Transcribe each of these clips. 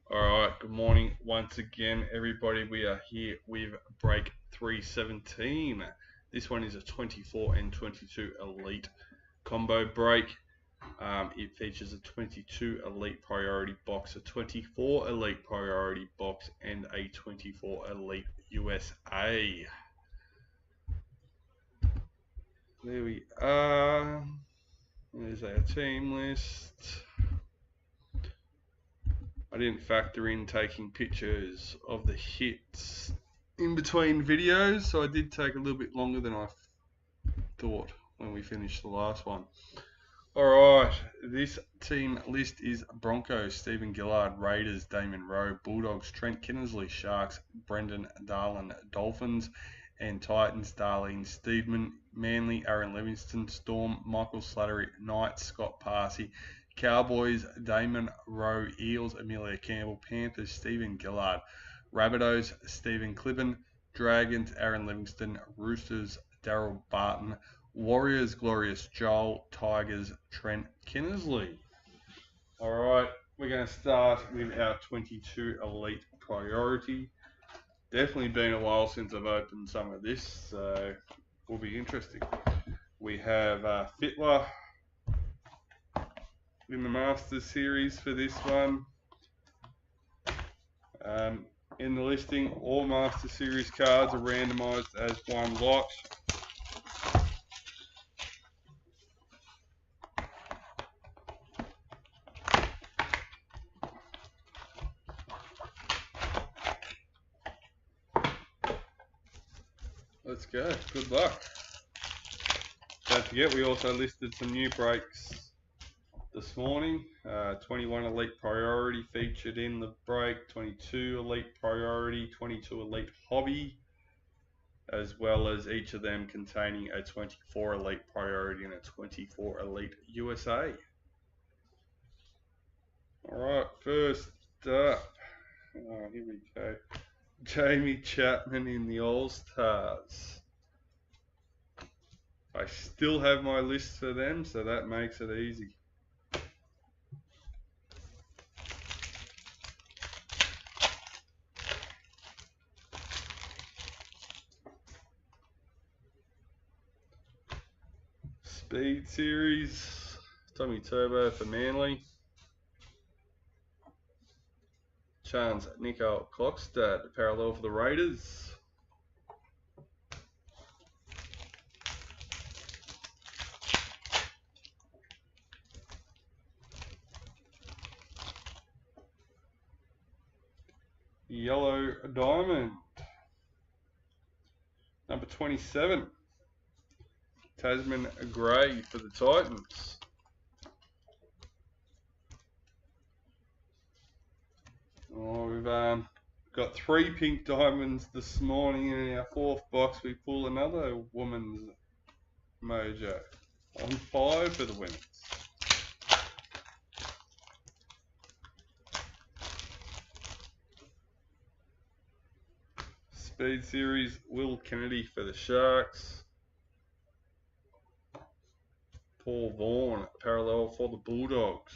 Alright, good morning once again, everybody. We are here with break 317. This one is a 24 and 22 Elite combo break. It features a 22 Elite Priority Box, a 24 Elite Priority Box, and a 24 Elite USA. There we are. There's our team list. I didn't factor in taking pictures of the hits in between videos, so I did take a little bit longer than I thought when we finished the last one. Alright, this team list is Broncos, Stephen Gillard; Raiders, Damon Rowe; Bulldogs, Trent Kinnersley; Sharks, Brendan Darlin; Dolphins and Titans, Darlene Steedman; Manly, Aaron Livingston; Storm, Michael Slattery; Knights, Scott Parsi; Cowboys, Damon Rowe; Eels, Amelia Campbell; Panthers, Stephen Gillard; Rabbitohs, Stephen Clibben; Dragons, Aaron Livingston; Roosters, Daryl Barton; Warriors, Glorious Joel; Tigers, Trent Kinnersley. Alright, we're going to start with our 22 Elite Priority. Definitely been a while since I've opened some of this, so will be interesting. We have Fittler in the Masters series for this one. In the listing, all Master Series cards are randomised as one lot. Let's go. Good luck. Don't forget, we also listed some new breaks this morning. 21 Elite Priority featured in the break, 22 Elite Priority, 22 Elite Hobby, as well as each of them containing a 24 Elite Priority and a 24 Elite USA. Alright, first up, here we go. Jamie Chapman in the All-Stars. I still have my list for them, so that makes it easy. Speed Series, Tommy Turbo for Manly. Chance Nico Klokstad, parallel for the Raiders. Yellow Diamond. Number 27. Tasman Grey for the Titans. Oh, we've got 3 pink diamonds this morning, and in our 4th box we pull another woman's mojo on 5 for the winners. Speed Series, Will Kennedy for the Sharks. Paul Vaughan, parallel for the Bulldogs.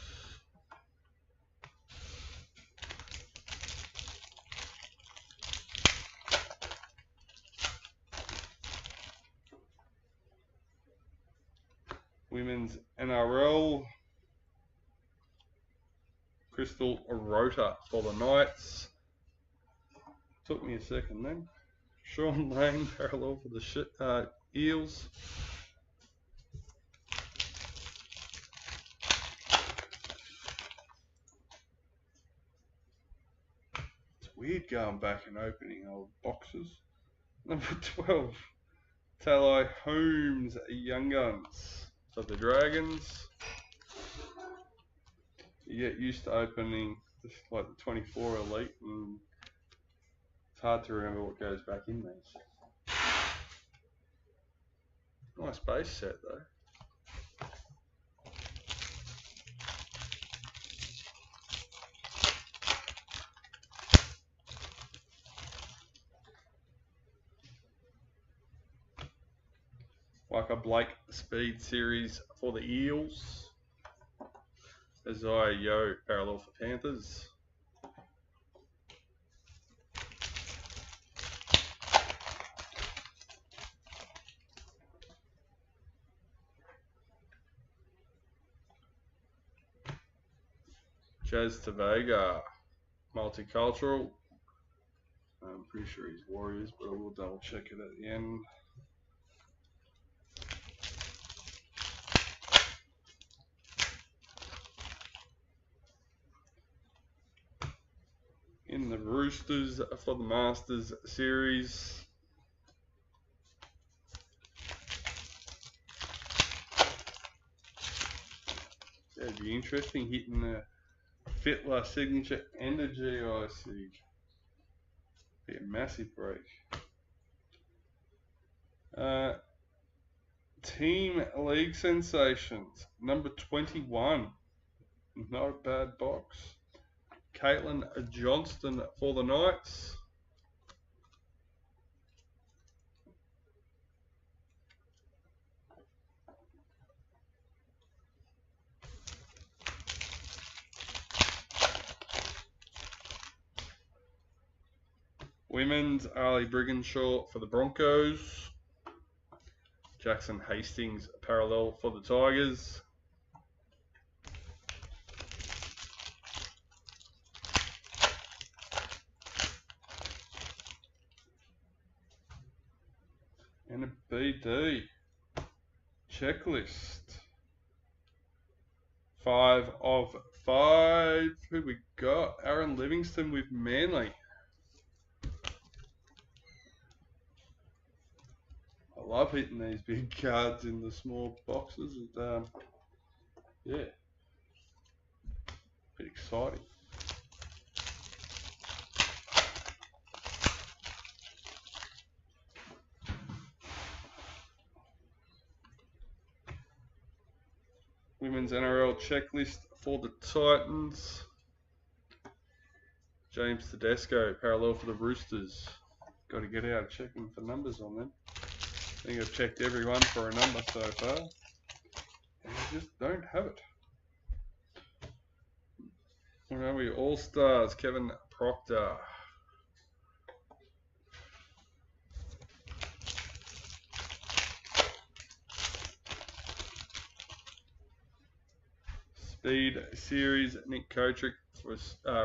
Women's NRL, Crystal Rota for the Knights. Took me a second then. Sean Lane, parallel for the Eels. It's weird going back and opening old boxes. Number 12, Talai Holmes, Young Guns for the Dragons. You get used to opening just like the 24 Elite, and it's hard to remember what goes back in these. Nice base set though. Like a Blake Speed Series for the Eels. Isaiah Yo, parallel for Panthers. Jazz Tavega, multicultural. I'm pretty sure he's Warriors, but I will double check it at the end. In the Roosters for the Masters series. That'd be interesting hitting the Fitler signature and a GIC. Be a massive break. Team League Sensations, number 21. Not a bad box. Caitlin Johnston for the Knights. Women's, Ali Brigginshaw for the Broncos. Jackson Hastings parallel for the Tigers. And a BD checklist. 5 of 5. Who we got? Aaron Livingston with Manly. I love hitting these big cards in the small boxes. And, yeah, bit exciting. Women's NRL checklist for the Titans. James Tedesco, parallel for the Roosters. Got to get out checking for numbers on them. I think I've checked everyone for a number so far. And I just don't have it. Where are we? All Stars, Kevin Proctor. Speed Series, Nick Kotrick for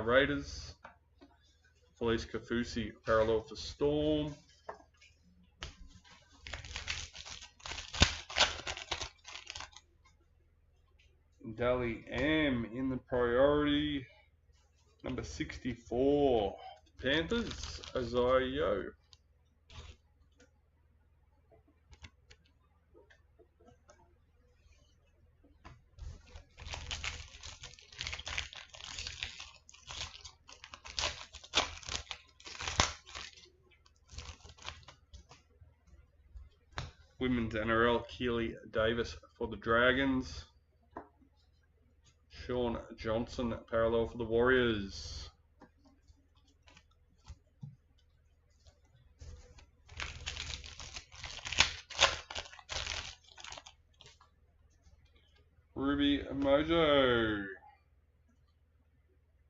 Raiders. Felice Kafusi, parallel for Storm. Dally M in the priority. Number 64. Panthers, Isaiah Yo. Women's NRL, Keely Davis for the Dragons. Sean Johnson, parallel for the Warriors. Ruby Mojo,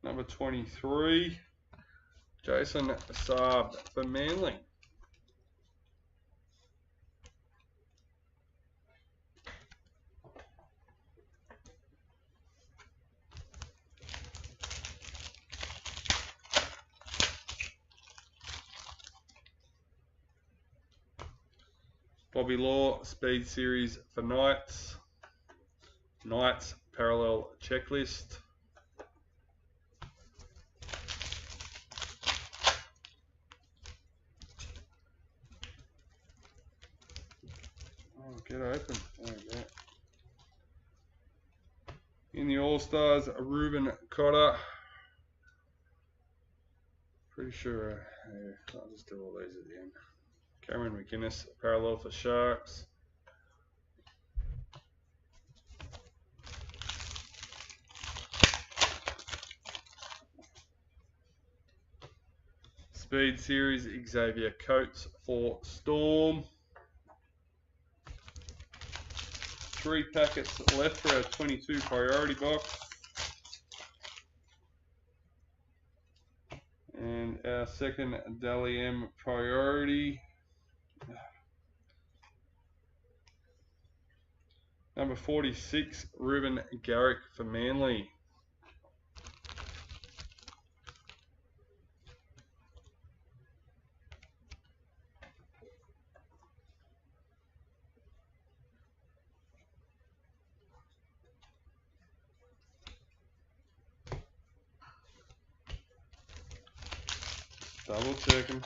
number 23. Jason Saab for Manly. Bobby Law, Speed Series for Knights. Knights parallel checklist. Oh, get open. There we go. In the All-Stars, Ruben Cotter. Pretty sure, yeah, I'll just do all these at the end. Cameron McInnes, parallel for Sharks. Speed Series, Xavier Coates for Storm. 3 packets left for our 22 priority box. And our second Dally M priority. Number 46, Ruben Garrick for Manly. Double checking.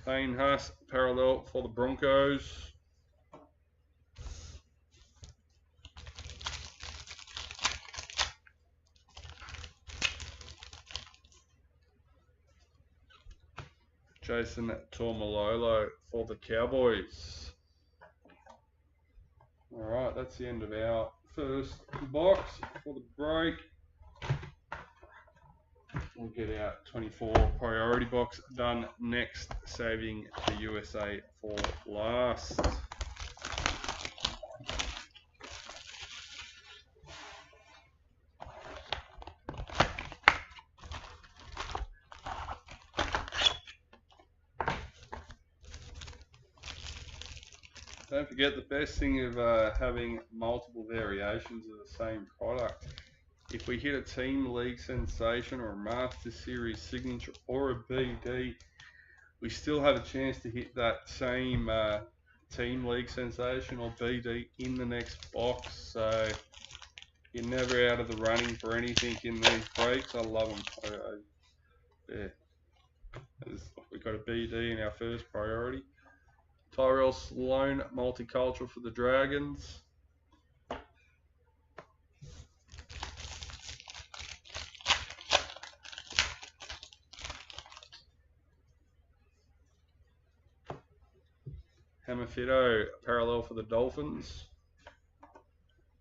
Payne Haas parallel for the Broncos. Jason Tormalolo for the Cowboys. Alright, that's the end of our first box for the break. We'll get our 24 priority box done next, saving the USA for last. Don't forget, the best thing of having multiple variations of the same product, if we hit a team league sensation or a Master Series signature or a BD, we still have a chance to hit that same team league sensation or BD in the next box. So you're never out of the running for anything in these breaks. I love them. Yeah, we've got a BD in our first priority. Tyrell Sloan multicultural for the Dragons. Hamafito parallel for the Dolphins.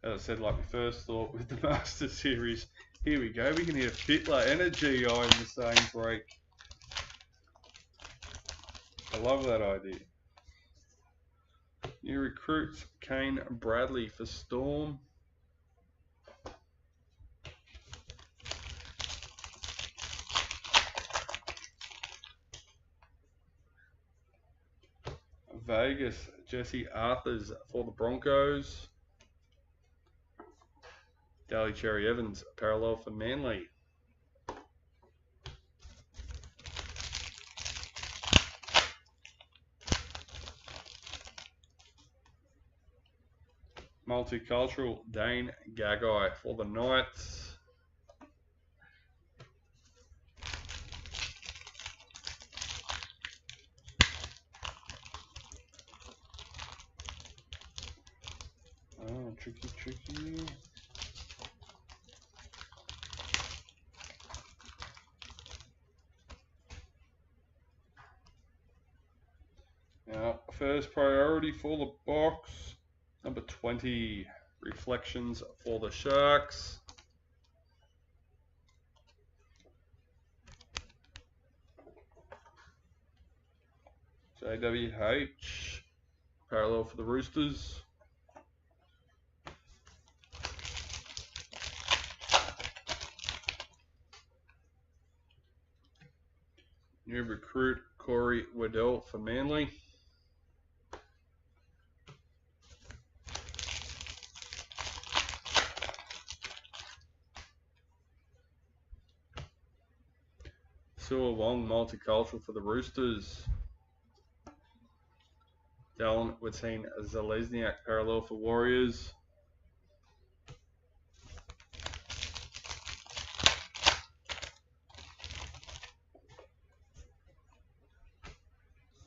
As I said, like we first thought with the Master Series, here we go. We can hit a Fitler and a GI in the same break. I love that idea. New recruits, Kane Bradley for Storm. Vegas, Jesse Arthurs for the Broncos. Daly Cherry Evans, parallel for Manly. Multicultural, Dane Gagai for the Knights. Oh, tricky. Now, first priority for the box, number 20, Reflections for the Sharks. JWH, parallel for the Roosters. New recruit, Corey Waddell for Manly. Sua Wong, multicultural for the Roosters. Dallin Watine Zalesniak, parallel for Warriors.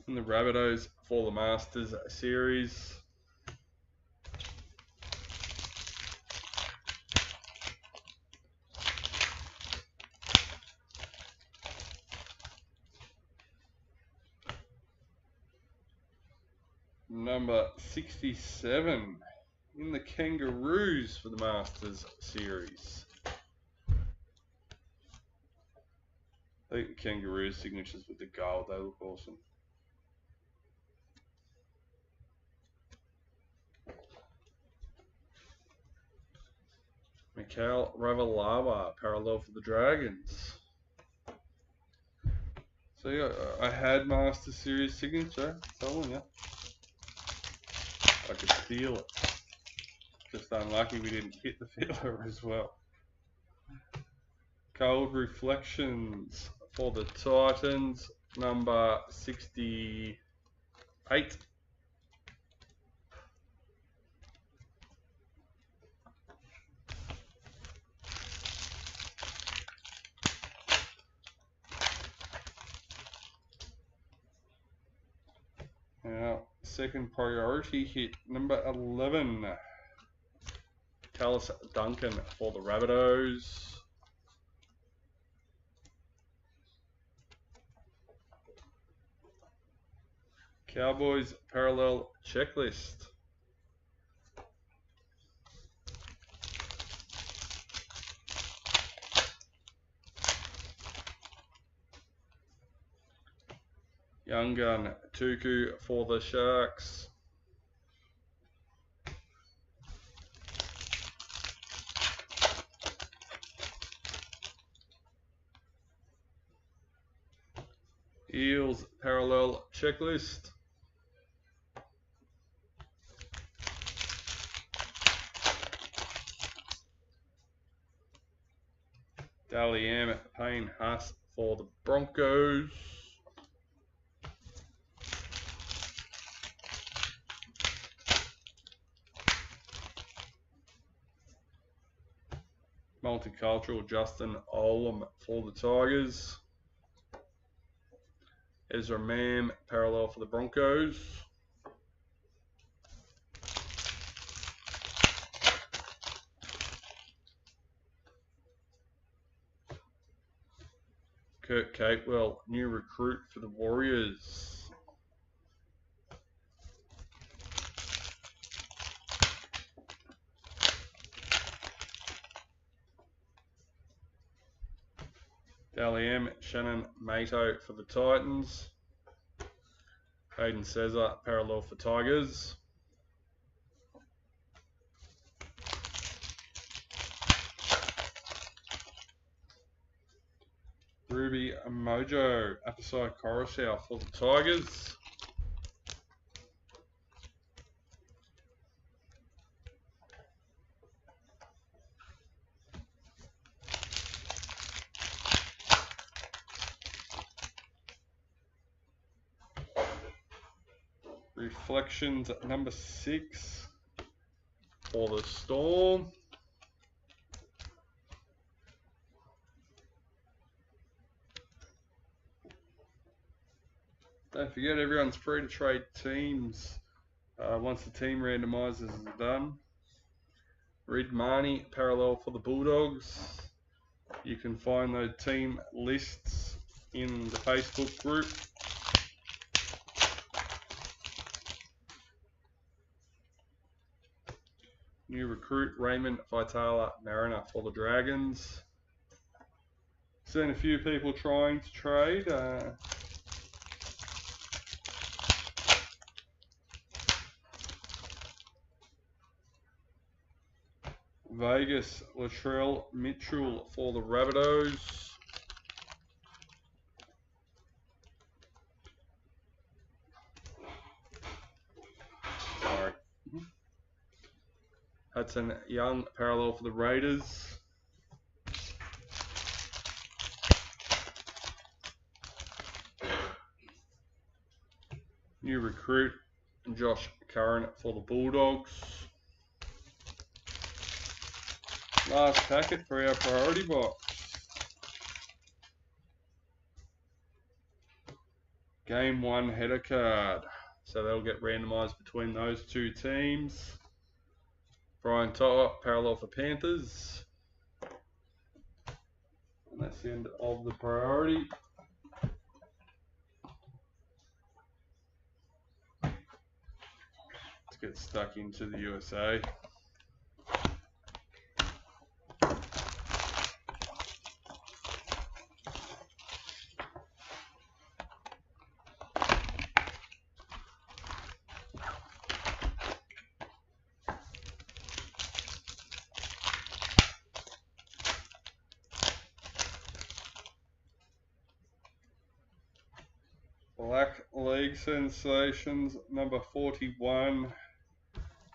And the Rabbitohs for the Masters Series. Number 67 in the Kangaroos for the Masters Series. I think the Kangaroos signatures with the gold, they look awesome. Mikhail Ravalawa, parallel for the Dragons. So yeah, I had Master Series signature, telling you. I could feel it. Just unlucky we didn't hit the filler as well. Cold Reflections for the Titans, number 68. Now, second priority hit, number 11. Tallis Duncan for the Rabbitohs. Cowboys parallel checklist. Young gun Tuku for the Sharks. Eels parallel checklist. Dally M Payne Haas for the Broncos. Multicultural Justin Olam for the Tigers. Ezra Mam parallel for the Broncos. Kurt Capewell, new recruit for the Warriors. Dally M Shannon Mato for the Titans. Hayden Cesar parallel for Tigers. Ruby Mojo Apasai Coruscant for the Tigers. Reflections at number 6 for the Storm. Don't forget, everyone's free to trade teams once the team randomizers is done. Reed Marnie parallel for the Bulldogs. You can find those team lists in the Facebook group. New recruit Raymond Vitala Mariner for the Dragons. Seen a few people trying to trade. Vegas Latrell Mitchell for the Rabbitohs. Sorry. Hudson Young parallel for the Raiders. New recruit Josh Curran for the Bulldogs. Last packet for our priority box. Game 1 header card. So they'll get randomized between those two teams. Brian To'o parallel for Panthers. And that's the end of the priority. Let's get stuck into the USA. Black League Sensations, number 41,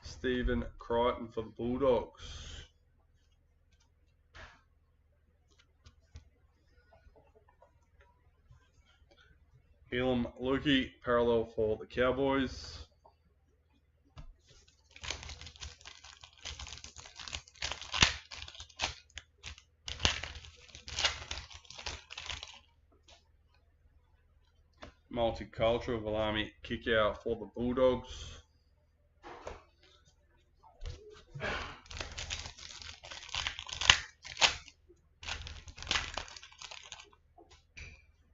Stephen Crichton for the Bulldogs. Elam Lukey, parallel for the Cowboys. Multicultural Valami kick out for the Bulldogs.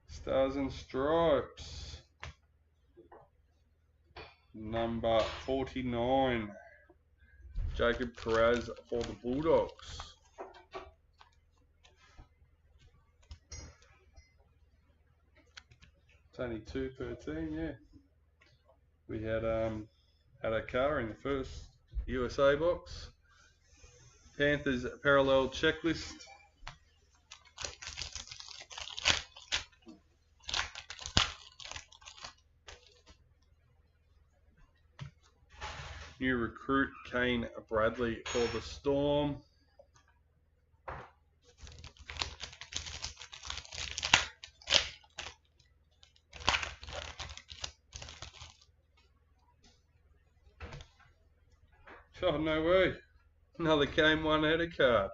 Stars and Stripes. Number 49. Jacob Perez for the Bulldogs. It's only 2 per team, yeah. We had a car in the first USA box. Panthers parallel checklist. New recruit Kane Bradley for the Storm. Oh, no way. Another Game 1 header card.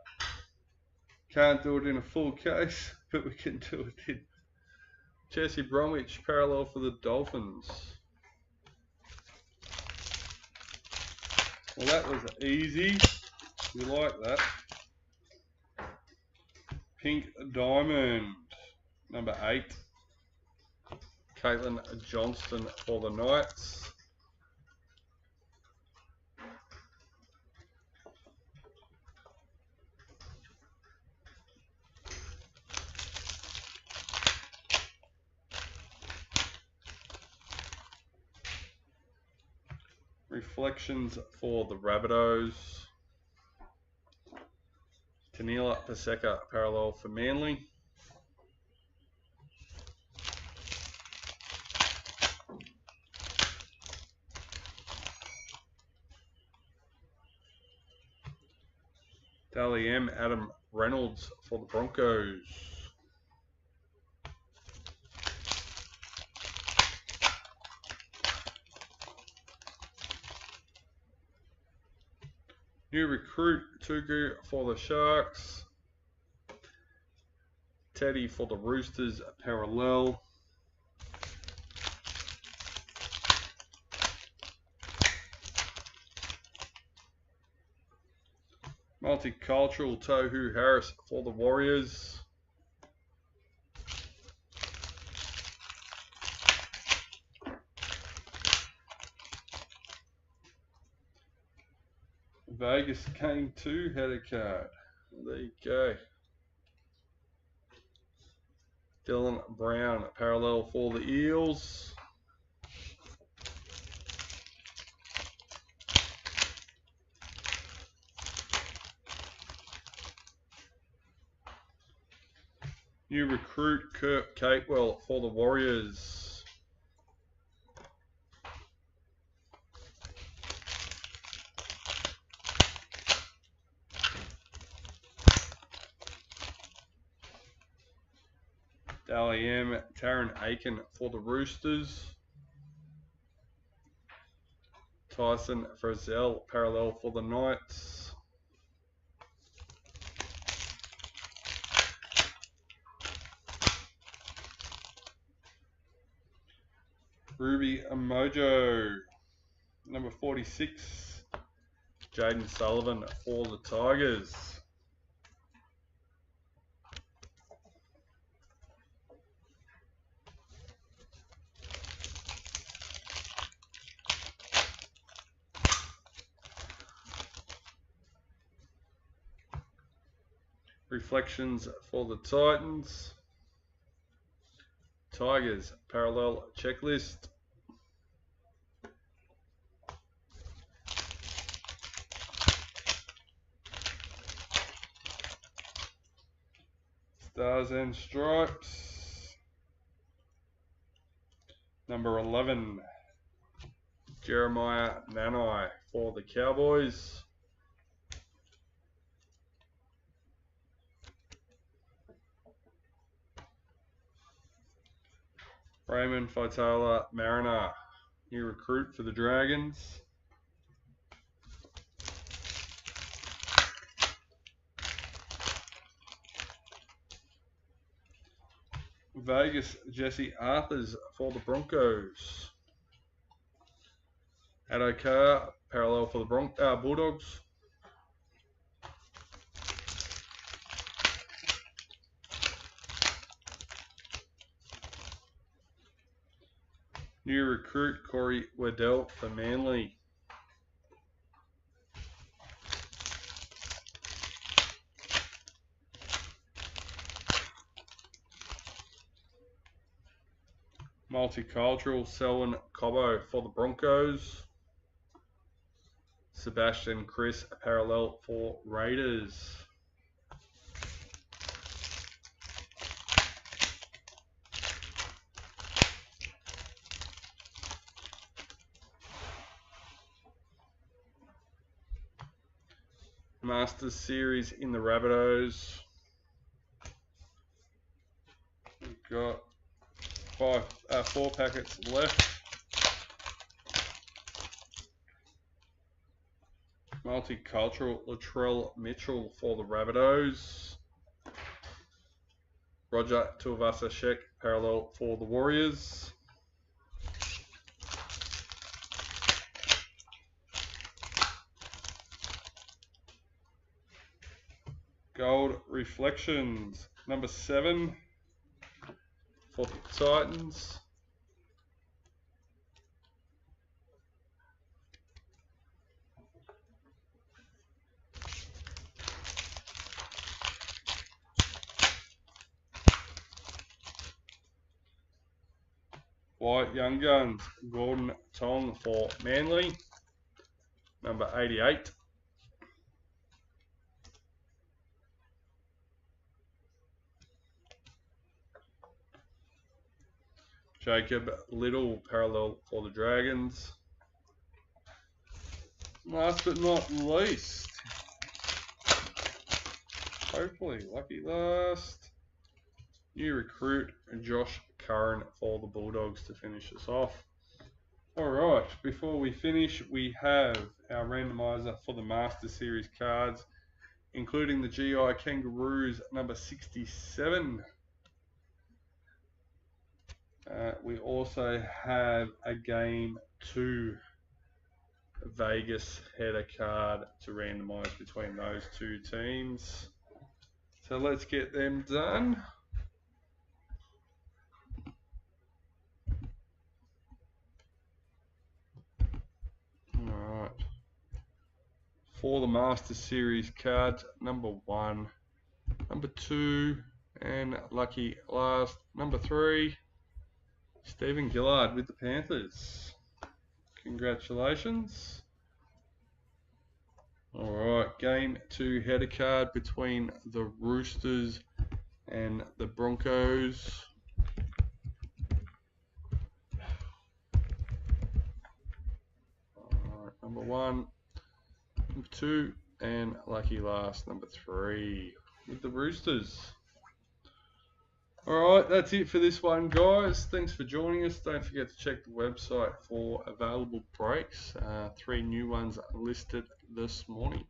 Can't do it in a full case, but we can do it in Jesse Bromwich parallel for the Dolphins. Well, that was easy. We like that. Pink Diamond, number 8. Caitlin Johnston for the Knights. Reflections for the Rabbitohs. Tanila Paseka parallel for Manly. Dally M Adam Reynolds for the Broncos. New recruit Tugu for the Sharks. Teddy for the Roosters parallel. Multicultural Tohu Harris for the Warriors. Vegas Game 2 header card. There you go. Dylan Brown parallel for the Eels. New recruit Kurt Capewell for the Warriors. Dally M Taron Aiken for the Roosters. Tyson Frizzell parallel for the Knights. Ruby Mojo, number 46. Jaden Sullivan for the Tigers. Reflections for the Titans. Tigers parallel checklist. Stars and Stripes. Number 11. Jeremiah Nanai for the Cowboys. Raymond Faitola Mariner, new recruit for the Dragons. Vegas Jesse Arthurs for the Broncos. Addo Carr, parallel for the Bulldogs. New recruit Corey Waddell for Manly. Multicultural Selwyn Cobbo for the Broncos. Sebastian Chris parallel for Raiders. Masters Series in the Rabbitohs. We've got 4 packets left. Multicultural Latrell Mitchell for the Rabbitohs. Roger Tuivasa-Sheck parallel for the Warriors. Gold Reflections, number 7 for the Titans. White Young Guns, Gordon Tong for Manly, number 88. Jacob Little parallel for the Dragons. Last but not least, hopefully lucky last, new recruit Josh Curran for the Bulldogs to finish us off. Alright, before we finish, we have our randomizer for the Master Series cards, including the GI Kangaroos number 67. We also have a Game 2 Vegas header card to randomize between those 2 teams. So let's get them done. Alright. For the Master Series cards, number 1, number 2, and lucky last, number 3, Stephen Gillard with the Panthers. Congratulations. Alright, Game 2 header card between the Roosters and the Broncos. Alright, number 1, number 2, and lucky last, number 3 with the Roosters. Alright, that's it for this one, guys. Thanks for joining us. Don't forget to check the website for available breaks. 3 new ones listed this morning.